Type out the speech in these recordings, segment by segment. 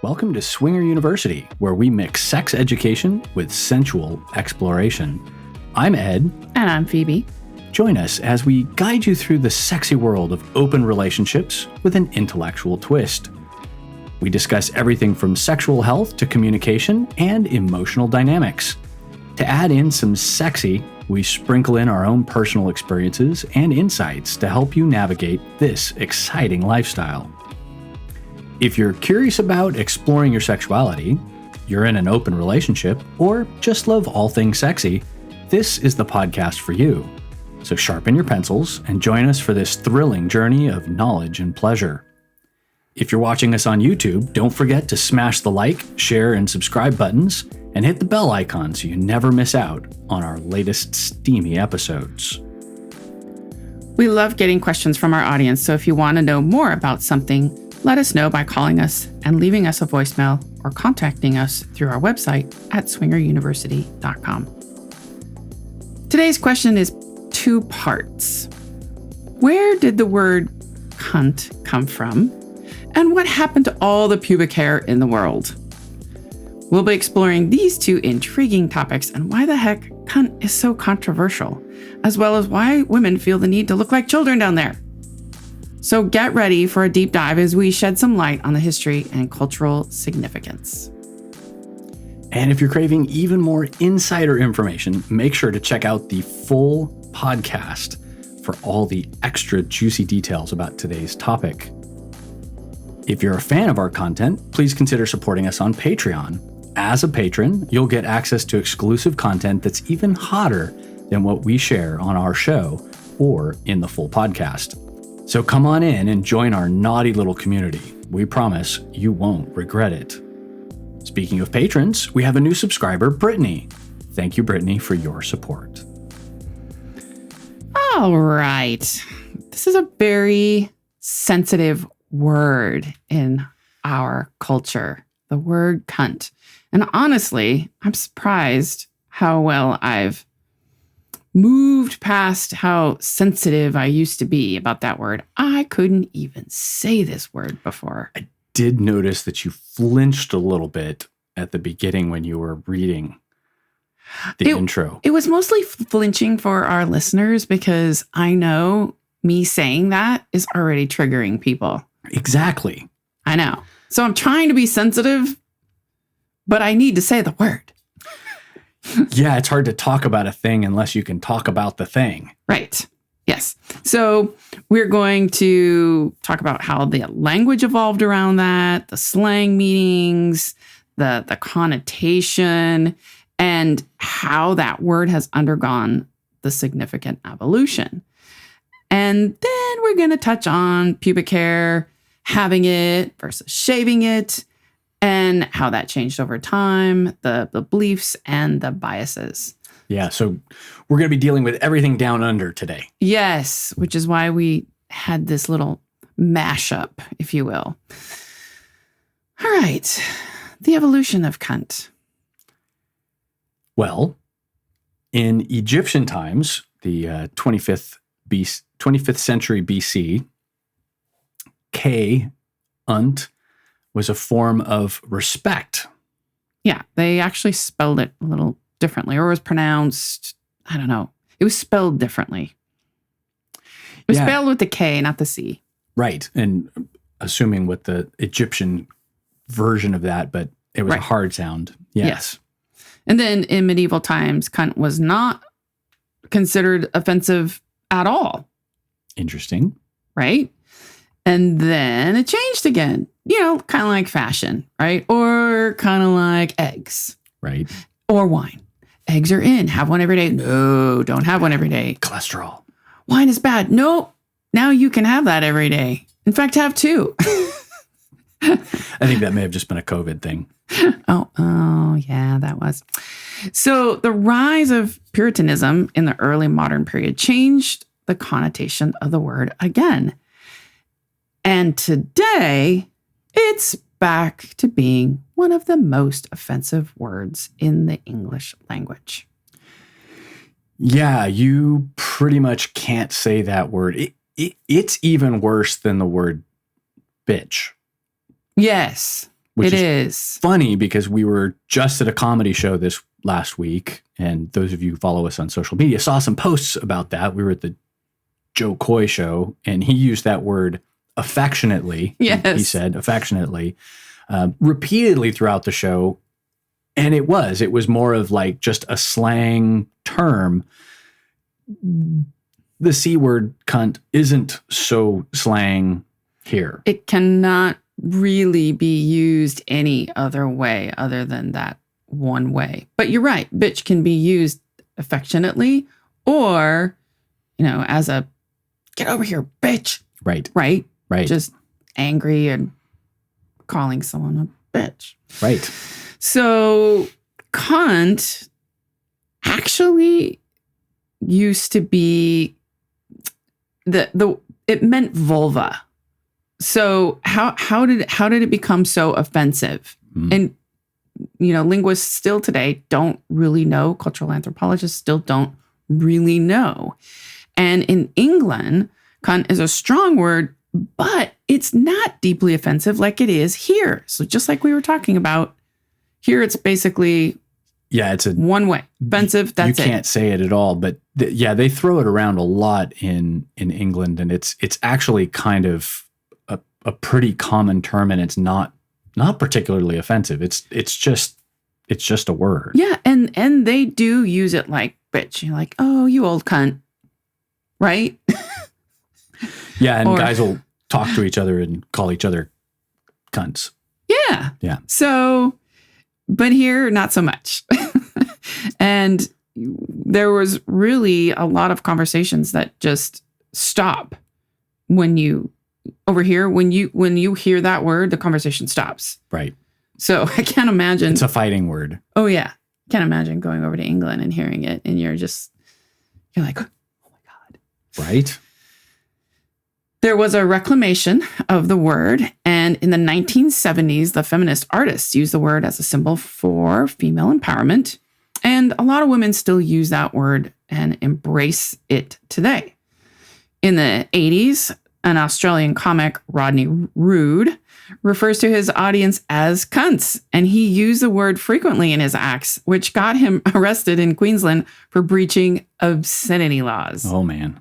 Welcome to Swinger University, where we mix sex education with sensual exploration. I'm Ed. And I'm Phoebe. Join us as we guide you through the sexy world of open relationships with an intellectual twist. We discuss everything from sexual health to communication and emotional dynamics. To add in some sexy, we sprinkle in our own personal experiences and insights to help you navigate this exciting lifestyle. If you're curious about exploring your sexuality, you're in an open relationship, or just love all things sexy, this is the podcast for you. So sharpen your pencils and join us for this thrilling journey of knowledge and pleasure. If you're watching us on YouTube, don't forget to smash the like, share, and subscribe buttons, and hit the bell icon so you never miss out on our latest steamy episodes. We love getting questions from our audience, so if you want to know more about something, let us know by calling us and leaving us a voicemail or contacting us through our website at swingeruniversity.com. Today's question is 2 parts. Where did the word cunt come from? And what happened to all the pubic hair in the world? We'll be exploring these 2 intriguing topics and why the heck cunt is so controversial, as well as why women feel the need to look like children down there. So get ready for a deep dive as we shed some light on the history and cultural significance. And if you're craving even more insider information, make sure to check out the full podcast for all the extra juicy details about today's topic. If you're a fan of our content, please consider supporting us on Patreon. As a patron, you'll get access to exclusive content that's even hotter than what we share on our show or in the full podcast. So come on in and join our naughty little community. We promise you won't regret it. Speaking of patrons, we have a new subscriber, Brittany. Thank you, Brittany, for your support. All right. This is a very sensitive word in our culture, the word cunt. And honestly, I'm surprised how well I've moved past how sensitive I used to be about that word. I couldn't even say this word before. I did notice that you flinched a little bit at the beginning when you were reading the intro. It was mostly flinching for our listeners because I know me saying that is already triggering people. Exactly. I know. So I'm trying to be sensitive, but I need to say the word. Yeah, it's hard to talk about a thing unless you can talk about the thing. Right. Yes. So we're going to talk about how the language evolved around that, the slang meanings, the connotation, and how that word has undergone the significant evolution. And then we're going to touch on pubic hair, having it versus shaving it, and how that changed over time, the beliefs and the biases. Yeah, so we're going to be dealing with everything down under today. Yes, which is why we had this little mashup, if you will. All right, the evolution of cunt. Well, in Egyptian times, the 25th century BC, unt, was a form of respect. Yeah, they actually spelled it a little differently, or was pronounced, I don't know. It was spelled differently. It was spelled with the K, not the C. Right, and assuming with the Egyptian version of that, but it was a hard sound. Yes. And then in medieval times, cunt was not considered offensive at all. Interesting. Right? And then it changed again, kind of like fashion, right? Or kind of like eggs. Right. Or wine. Eggs are in. Have one every day. No, don't have one every day. Cholesterol. Wine is bad. No, now you can have that every day. In fact, have 2. I think that may have just been a COVID thing. Oh, yeah, that was. So the rise of Puritanism in the early modern period changed the connotation of the word again. And today, it's back to being one of the most offensive words in the English language. Yeah, you pretty much can't say that word. It's even worse than the word bitch. Yes. which It is funny because we were just at a comedy show this last week, and those of you who follow us on social media saw some posts about that. We were at the Joe Coy show, and he used that word affectionately. Yes. He said affectionately repeatedly throughout the show. And it was more of like just a slang term. The C word cunt isn't so slang here. It cannot really be used any other way other than that one way. But you're right. Bitch can be used affectionately or, as a get over here, bitch. Right. Right. Right. Just angry and calling someone a bitch. Right. So cunt actually used to be it meant vulva. So how did it become so offensive? And linguists still today don't really know. Cultural anthropologists still don't really know. And in England, cunt is a strong word, but it's not deeply offensive like it is here. So just like we were talking about, here it's basically it's a one way. Offensive, that's it. You can't say it at all, but they throw it around a lot in England, and it's actually kind of a pretty common term, and it's not particularly offensive. It's just a word. Yeah, and they do use it like bitch. You're like, oh, you old cunt, right? Yeah, and guys will talk to each other and call each other cunts. Yeah. Yeah. So, but here, not so much. And there was really a lot of conversations that just stop when you hear that word, the conversation stops. Right. So I can't imagine. It's a fighting word. Oh, yeah. Can't imagine going over to England and hearing it. And you're like, oh my God. Right. There was a reclamation of the word. And in the 1970s, the feminist artists used the word as a symbol for female empowerment. And a lot of women still use that word and embrace it today. In the 80s, an Australian comic, Rodney Rude, refers to his audience as cunts, and he used the word frequently in his acts, which got him arrested in Queensland for breaching obscenity laws. Oh, man.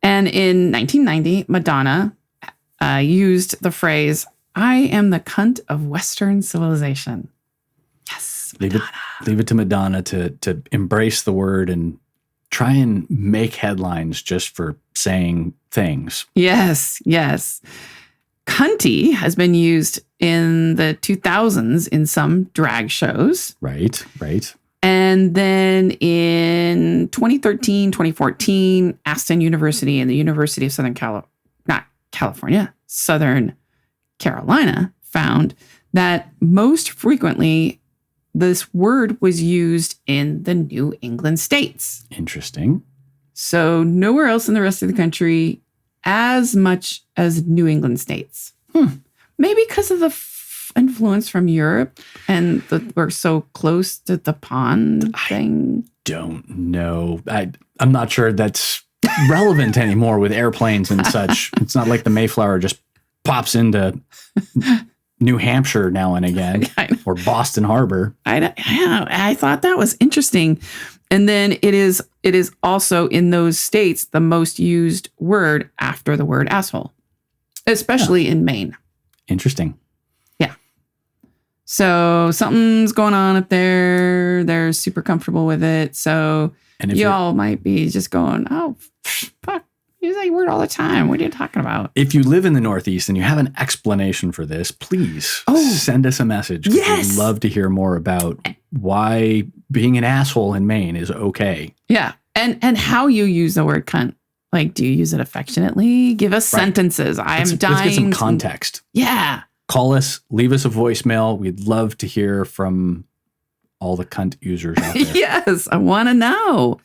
And in 1990, Madonna used the phrase, I am the cunt of Western civilization. Yes, Madonna. Leave it to Madonna to embrace the word and try and make headlines just for saying things. Yes, yes. Cunty has been used in the 2000s in some drag shows. Right. And then in 2013, 2014, Aston University and the University of Southern Carolina found that most frequently this word was used in the New England states. Interesting. So nowhere else in the rest of the country as much as New England states. Maybe because of the influence from Europe and we're so close to the pond thing. I don't know. I'm not sure that's relevant anymore with airplanes and such. It's not like the Mayflower just pops into New Hampshire now and again or Boston Harbor. I thought that was interesting. And then it is also in those states the most used word after the word asshole, especially in Maine. Interesting. Yeah. So something's going on up there. They're super comfortable with it. So y'all might be just going, oh, fuck. Use that word all the time. What are you talking about? If you live in the Northeast and you have an explanation for this, please send us a message. Yes. We'd love to hear more about why being an asshole in Maine is okay. Yeah. And how you use the word cunt. Like, do you use it affectionately? Give us sentences. Let's get some context. Yeah. Call us. Leave us a voicemail. We'd love to hear from all the cunt users out there. Yes. I want to know.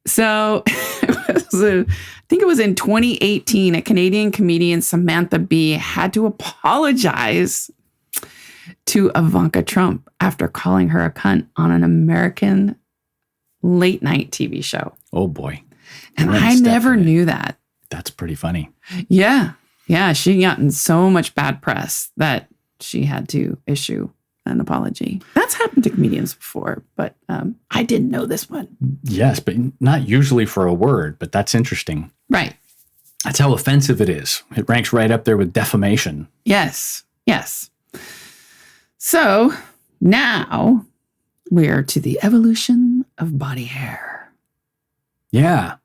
So I think it was in 2018, a Canadian comedian, Samantha Bee, had to apologize to Ivanka Trump after calling her a cunt on an American late night TV show. Oh, boy. And I never knew that. That's pretty funny. Yeah. Yeah. She got in so much bad press that she had to issue an apology. That's happened to comedians before, but I didn't know this one. Yes, but not usually for a word, but that's interesting. Right. That's how offensive it is. It ranks right up there with defamation. Yes. So now we are to the evolution of body hair. Yeah.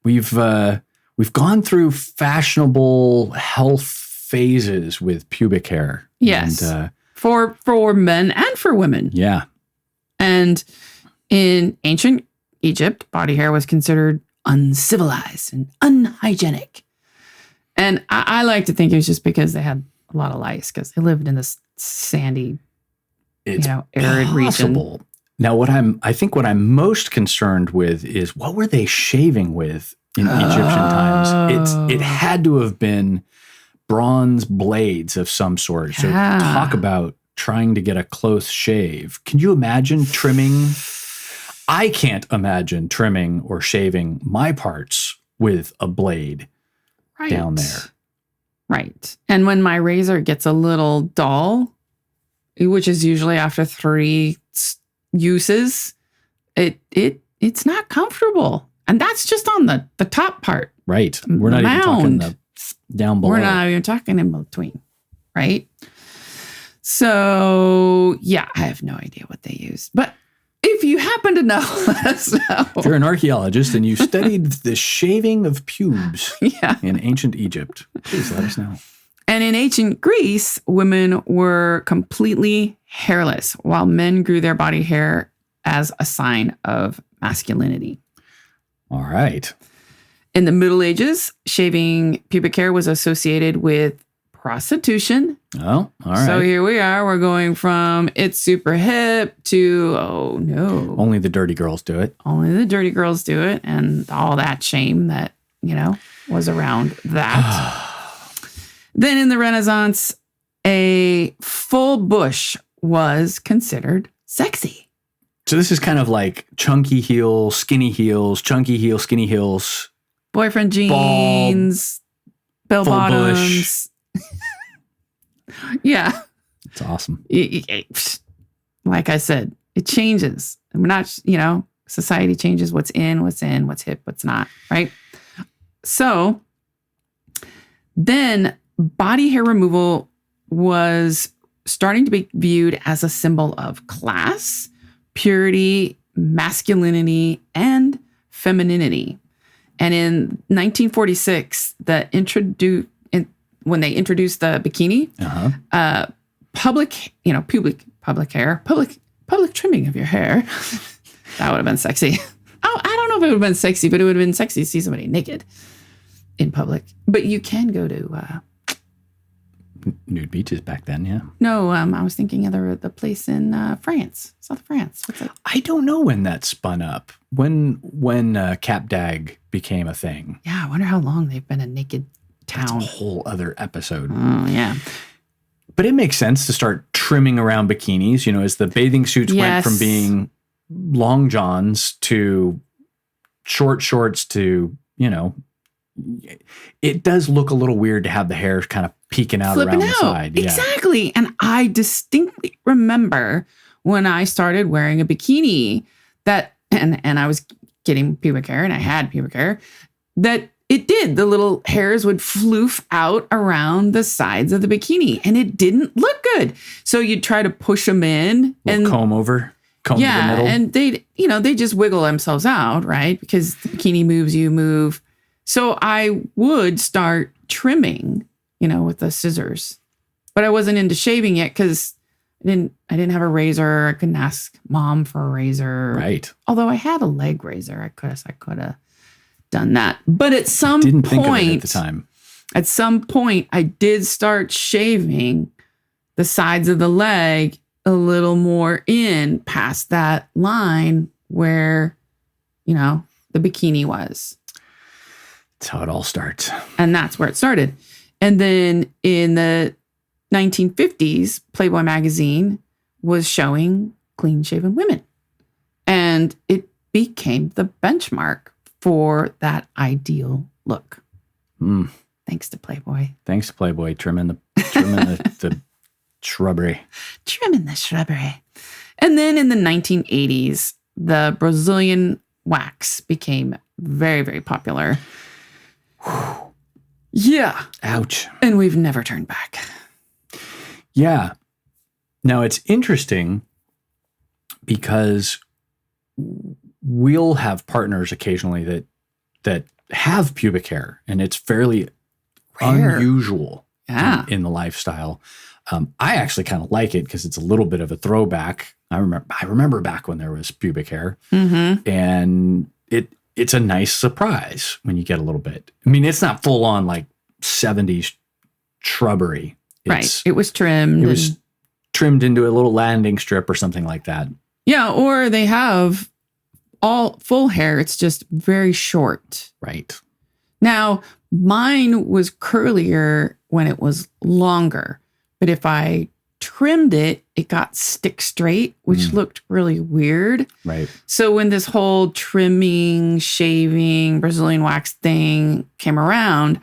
We've gone through fashionable health phases with pubic hair. Yes. And, for men and for women. yeah. And in ancient Egypt, body hair was considered uncivilized and unhygienic. And I like to think it was just because they had a lot of lice, because they lived in this sandy, arid possible. region. Now, I think what I'm most concerned with is, what were they shaving with in Egyptian times? It had to have been bronze blades of some sort. So talk about trying to get a close shave. Can you imagine trimming? I can't imagine trimming or shaving my parts with a blade down there. Right. And when my razor gets a little dull, which is usually after 3 uses, it's not comfortable. And that's just on the top part. Right. We're not even talking the down below. We're not even talking in between. Right. So, yeah, I have no idea what they used. But if you happen to know, let us know. If you're an archaeologist and you studied the shaving of pubes in ancient Egypt, please let us know. And in ancient Greece, women were completely hairless, while men grew their body hair as a sign of masculinity. All right. In the Middle Ages, shaving pubic hair was associated with prostitution. Oh, all right. So here we are. We're going from it's super hip to, oh no. Only the dirty girls do it. Only the dirty girls do it. And all that shame that, was around that. Then in the Renaissance, a full bush was considered sexy. So this is kind of like chunky heels, skinny heels, chunky heels, skinny heels. Boyfriend jeans, bell bottoms. Yeah. It's awesome. Like I said, it changes. We're not, society changes what's in, what's hip, what's not, right? So then body hair removal was starting to be viewed as a symbol of class, purity, masculinity, and femininity. And in 1946, when they introduced the bikini, public trimming of your hair, that would have been sexy. Oh, I don't know if it would have been sexy, but it would have been sexy to see somebody naked in public. But you can go to nude beaches back then, yeah. No, I was thinking of the place in France, South France. What's it? I don't know when that spun up. When Cap Dag became a thing. Yeah, I wonder how long they've been a naked town. That's a whole other episode. Oh, yeah. But it makes sense to start trimming around bikinis, as the bathing suits went from being long johns to short shorts to, it does look a little weird to have the hair kind of peeking out around the side. Yeah. Exactly. And I distinctly remember when I started wearing a bikini that, and I was getting pubic hair and I had pubic hair, that it did. The little hairs would floof out around the sides of the bikini and it didn't look good. So you'd try to push them in and comb to the middle. And they just wiggle themselves out, right? Because the bikini moves, you move. So I would start trimming, with the scissors, but I wasn't into shaving yet because I didn't have a razor. I couldn't ask mom for a razor. Right. Although I had a leg razor, I could have done that. But at some Didn't point, think of it at the time. At some point, I did start shaving the sides of the leg a little more in past that line where, the bikini was. That's how it all starts. And that's where it started. And then in the 1950s, Playboy magazine was showing clean-shaven women. And it became the benchmark for that ideal look. Thanks to Playboy. Trimming the Shrubbery. Trimming the shrubbery. And then in the 1980s, the Brazilian wax became very, very popular. Yeah. Ouch. And we've never turned back. Yeah. Now it's interesting because we'll have partners occasionally that have pubic hair, and it's fairly Rare. unusual Yeah. in the lifestyle. I actually kind of like it because it's a little bit of a throwback. I remember back when there was pubic hair, and it's a nice surprise when you get a little bit. I mean, it's not full on like 70s shrubbery. Right. It was trimmed. It was trimmed into a little landing strip or something like that. Yeah. Or they have all full hair. It's just very short. Right. Now, mine was curlier when it was longer, but if I trimmed it, it got stick straight, which looked really weird. Right. So when this whole trimming, shaving, Brazilian wax thing came around,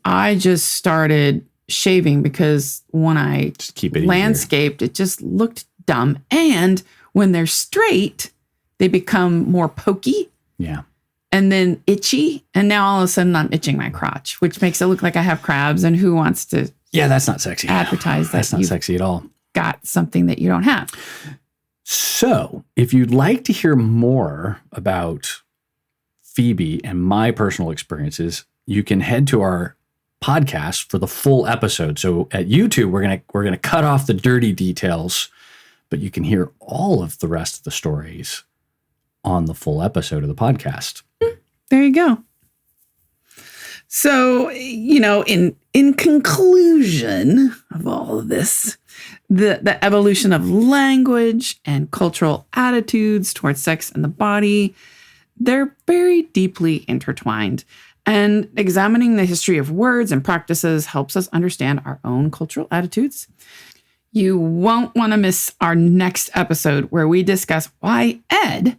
I just started shaving because when I Just keep it landscaped, it just looked dumb. And when they're straight, they become more pokey. Yeah. And then itchy. And now all of a sudden I'm itching my crotch, which makes it look like I have crabs. And who wants to Yeah, that's not sexy. advertise that That's not you've sexy at all. got something that you don't have? So, if you'd like to hear more about Phoebe and my personal experiences, you can head to our podcast for the full episode. So at YouTube, we're gonna cut off the dirty details, but you can hear all of the rest of the stories on the full episode of the podcast. There you go. So, in conclusion of all of this, the evolution of language and cultural attitudes towards sex and the body, they're very deeply intertwined. And examining the history of words and practices helps us understand our own cultural attitudes. You won't want to miss our next episode where we discuss why Ed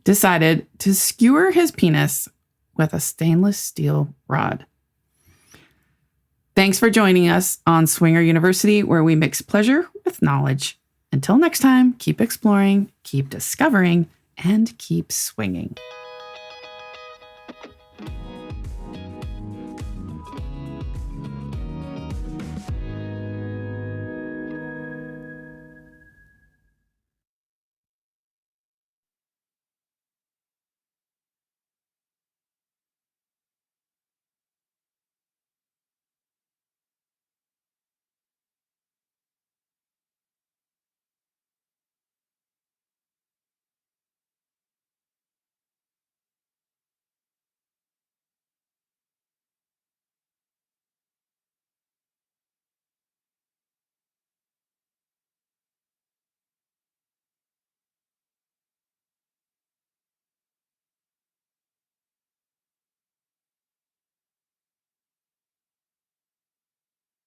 decided to skewer his penis with a stainless steel rod. Thanks for joining us on Swinger University, where we mix pleasure with knowledge. Until next time, keep exploring, keep discovering, and keep swinging.